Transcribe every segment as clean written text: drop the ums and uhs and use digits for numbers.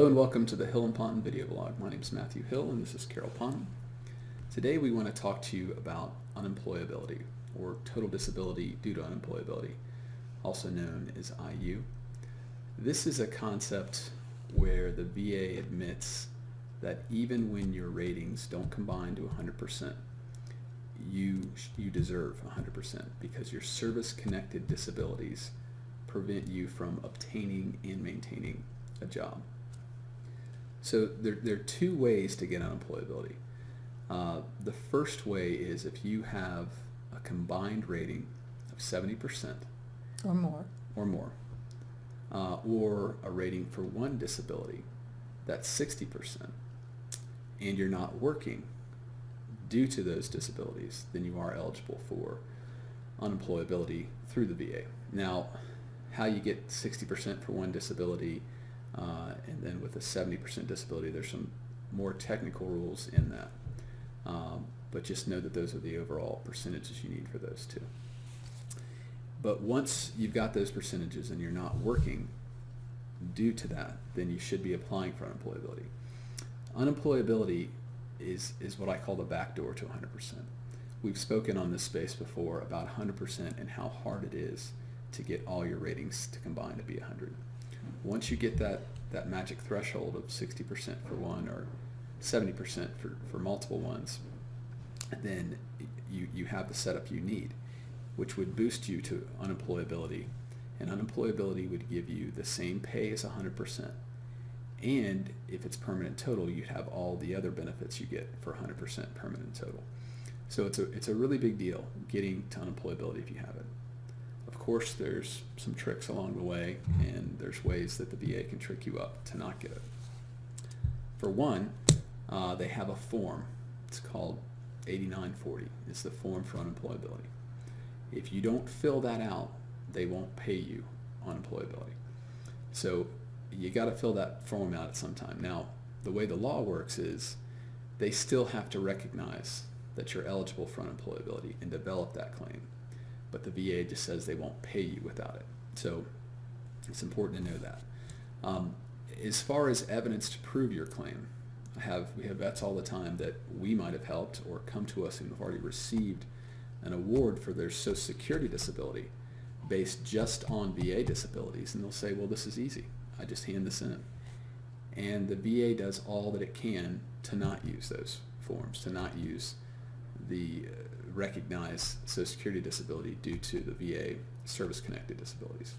Hello and welcome to the Hill Ponton video blog. My name is Matthew Hill and this is Carol Ponton. Today we want to talk to you about unemployability or total disability due to unemployability, also known as IU. This is a concept where the VA admits that even when your ratings don't combine to 100%, you deserve 100% because your service-connected disabilities prevent you from obtaining and maintaining a job. So there are two ways to get unemployability. The first way is if you have a combined rating of 70% or more, or a rating for one disability that's 60%, and you're not working due to those disabilities, then you are eligible for unemployability through the VA. Now, how you get 60% for one disability and then with a 70% disability, there's some more technical rules in that. But just know that those are the overall percentages you need for those two. But once you've got those percentages and you're not working due to that, then you should be applying for unemployability. Unemployability is what I call the backdoor to 100%. We've spoken on this space before about 100% and how hard it is to get all your ratings to combine to be 100. Once you get that magic threshold of 60% for one or 70% for multiple ones, then you have the setup you need, which would boost you to unemployability. And unemployability would give you the same pay as 100%. And if it's permanent total, you'd have all the other benefits you get for 100% permanent total. So it's a really big deal getting to unemployability if you have it. Of course, there's some tricks along the way, and there's ways that the VA can trick you up to not get it. For one, they have a form. It's called 8940. It's the form for unemployability. If you don't fill that out, they won't pay you unemployability. So you got to fill that form out at some time. Now, the way the law works is they still have to recognize that you're eligible for unemployability and develop that claim. But the VA just says they won't pay you without it. So it's important to know that. As far as evidence to prove your claim, we have vets all the time that we might have helped or come to us and have already received an award for their Social Security disability based just on VA disabilities, and they'll say, well, this is easy. I just hand this in. And the VA does all that it can to not use those forms, to not use the recognized Social Security disability due to the VA service-connected disabilities.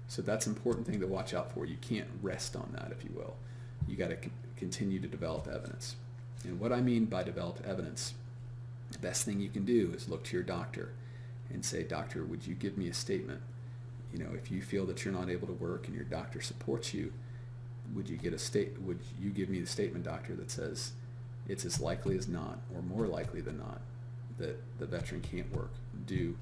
So that's an important thing to watch out for. You can't rest on that, if you will. You got to continue to develop evidence. And what I mean by develop evidence, the best thing you can do is look to your doctor and say, doctor, would you give me a statement? You know, if you feel that you're not able to work and your doctor supports you, would you give me the statement, doctor, that says it's as likely as not, or more likely than not, that the veteran can't work due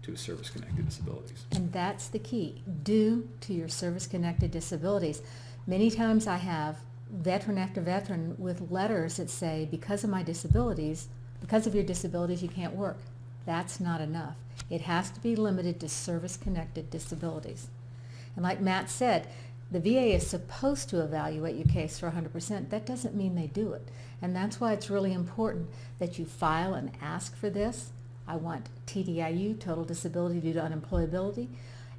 to service-connected disabilities. and that's the key, due to your service-connected disabilities. Many times I have veteran after veteran with letters that say, because of my disabilities, because of your disabilities, you can't work. That's not enough. It has to be limited to service-connected disabilities. And like Matt said, the VA is supposed to evaluate your case for 100%. That doesn't mean they do it. And that's why it's really important that you file and ask for this. I want TDIU, total disability due to unemployability,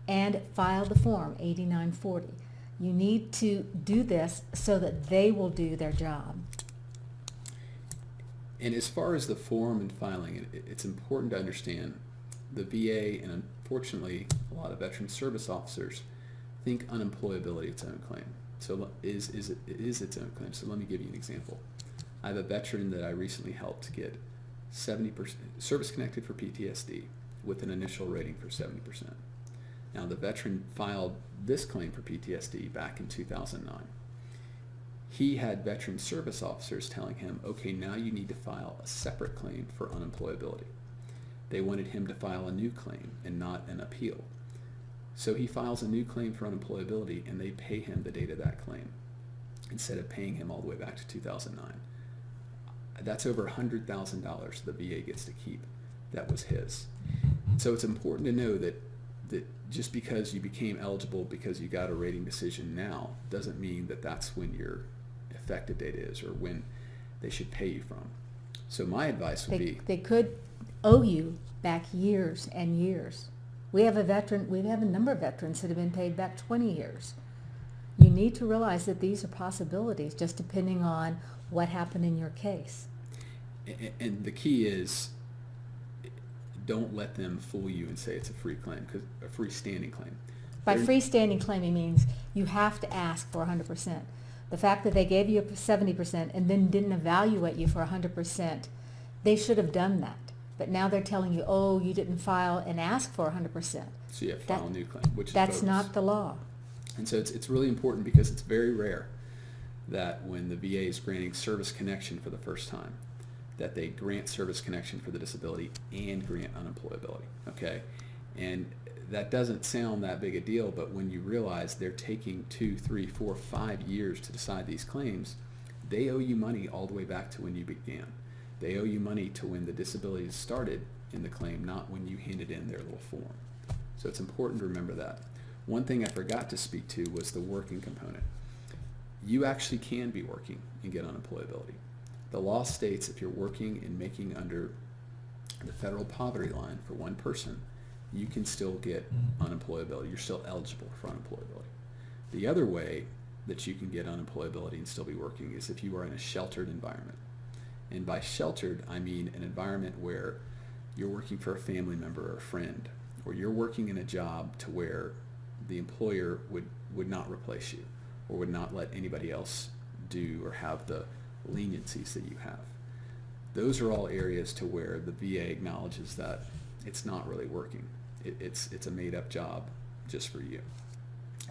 and file the form 8940. You need to do this so that they will do their job. And as far as the form and filing, it's important to understand the VA, and unfortunately a lot of veteran service officers think unemployability its own claim. So it is its own claim. So let me give you an example. I have a veteran that I recently helped get 70% service-connected for PTSD with an initial rating for 70%. Now the veteran filed this claim for PTSD back in 2009. He had veteran service officers telling him, okay, now you need to file a separate claim for unemployability. They wanted him to file a new claim and not an appeal. So he files a new claim for unemployability and they pay him the date of that claim instead of paying him all the way back to 2009. That's over $100,000 the VA gets to keep. That was his. So it's important to know that just because you became eligible because you got a rating decision now doesn't mean that that's when your effective date is or when they should pay you from. So my advice would be... They could owe you back years and years. We have a number of veterans that have been paid back 20 years. You need to realize that these are possibilities just depending on what happened in your case. And the key is, don't let them fool you and say it's a free claim, because a freestanding claim. By freestanding claiming means you have to ask for 100%. The fact that they gave you 70% and then didn't evaluate you for 100%, they should have done that. But now they're telling you, oh, you didn't file and ask for 100%. So you have to file a new claim, which is that's bogus. not the law. And so it's really important, because it's very rare that when the VA is granting service connection for the first time, that they grant service connection for the disability and grant unemployability, okay? And that doesn't sound that big a deal, but when you realize they're taking 2, 3, 4, 5 years to decide these claims, they owe you money all the way back to when you began. They owe you money to when the disability started in the claim, not when you handed in their little form. So it's important to remember that. One thing I forgot to speak to was the working component. You actually can be working and get unemployability. The law states if you're working and making under the federal poverty line for one person, you can still get unemployability. You're still eligible for unemployability. The other way that you can get unemployability and still be working is if you are in a sheltered environment. And by sheltered, I mean an environment where you're working for a family member or a friend, or you're working in a job to where the employer would not replace you or would not let anybody else do or have the leniencies that you have. Those are all areas to where the VA acknowledges that it's not really working. It's a made-up job just for you.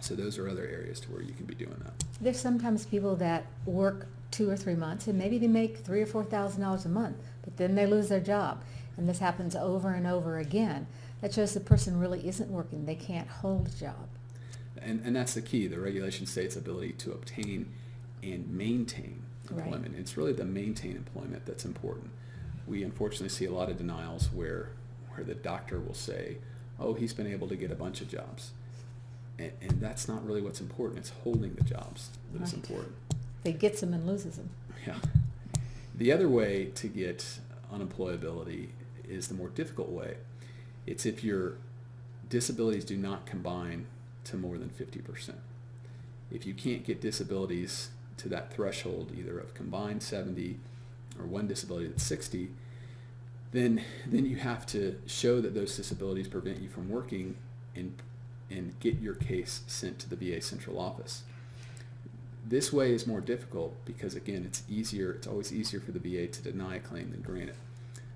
So those are other areas to where you can be doing that. There's sometimes people that work 2 or 3 months and maybe they make $3,000 or $4,000 a month, but then they lose their job. And this happens over and over again. That shows the person really isn't working. They can't hold a job. And that's the key. The regulation states ability to obtain and maintain employment. Right. It's really the maintain employment that's important. We unfortunately see a lot of denials where the doctor will say, oh, he's been able to get a bunch of jobs. And that's not really what's important. It's holding the jobs that is important. They gets them and loses them. Yeah. The other way to get unemployability is the more difficult way. It's if your disabilities do not combine to more than 50%. If you can't get disabilities to that threshold, either of combined 70 or one disability that's 60, then you have to show that those disabilities prevent you from working and get your case sent to the VA central office. This way is more difficult because, again, it's always easier for the VA to deny a claim than grant it.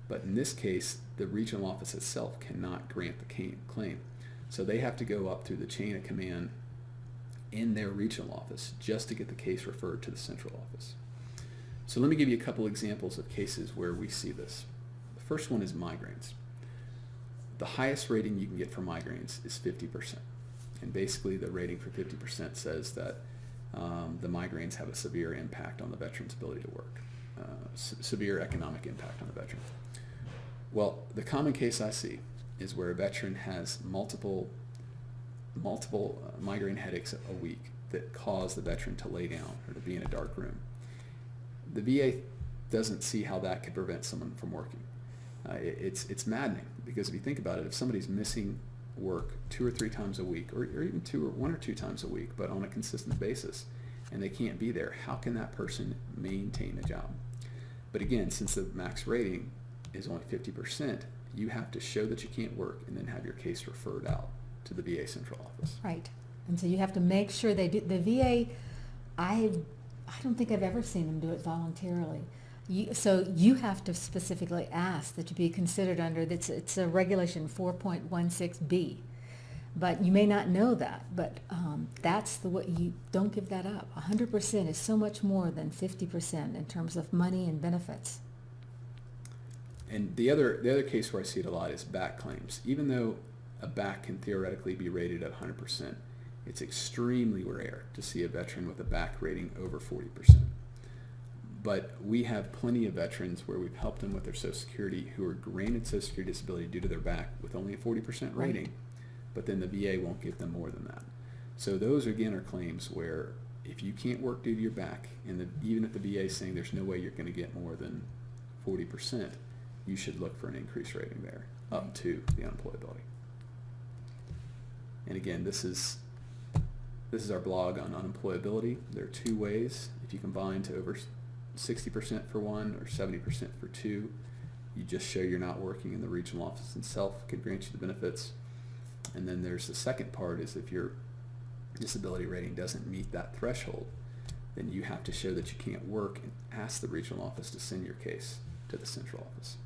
But in this case, the regional office itself cannot grant the claim. So they have to go up through the chain of command in their regional office just to get the case referred to the central office. So let me give you a couple examples of cases where we see this. The first one is migraines. The highest rating you can get for migraines is 50%. And basically the rating for 50% says that the migraines have a severe impact on the veteran's ability to work, severe economic impact on the veteran. Well, the common case I see is where a veteran has multiple migraine headaches a week that cause the veteran to lay down or to be in a dark room. The VA doesn't see how that could prevent someone from working. It's maddening because if you think about it, if somebody's missing work 2 or 3 times a week, or even 1 or 2 times a week, but on a consistent basis, and they can't be there, how can that person maintain a job? But again, since the max rating is only 50%, you have to show that you can't work and then have your case referred out to the VA central office. Right. And so you have to make sure they do. The VA, I don't think I've ever seen them do it voluntarily. So you have to specifically ask that you be considered under, it's a regulation 4.16B. But you may not know that, but that's the way, you don't give that up. 100% is so much more than 50% in terms of money and benefits. And the other case where I see it a lot is back claims. Even though a back can theoretically be rated at 100%, it's extremely rare to see a veteran with a back rating over 40%. But we have plenty of veterans where we've helped them with their Social Security who are granted Social Security disability due to their back with only a 40% rating, but then the VA won't give them more than that. So those again are claims where if you can't work due to your back, and even if the VA is saying there's no way you're going to get more than 40%, you should look for an increased rating there up to the unemployability. And again, this is our blog on unemployability. There are two ways. If you combine to over 60% for one or 70% for two, you just show you're not working, and the regional office itself could grant you the benefits. And then there's the second part, is if your disability rating doesn't meet that threshold, then you have to show that you can't work and ask the regional office to send your case to the central office.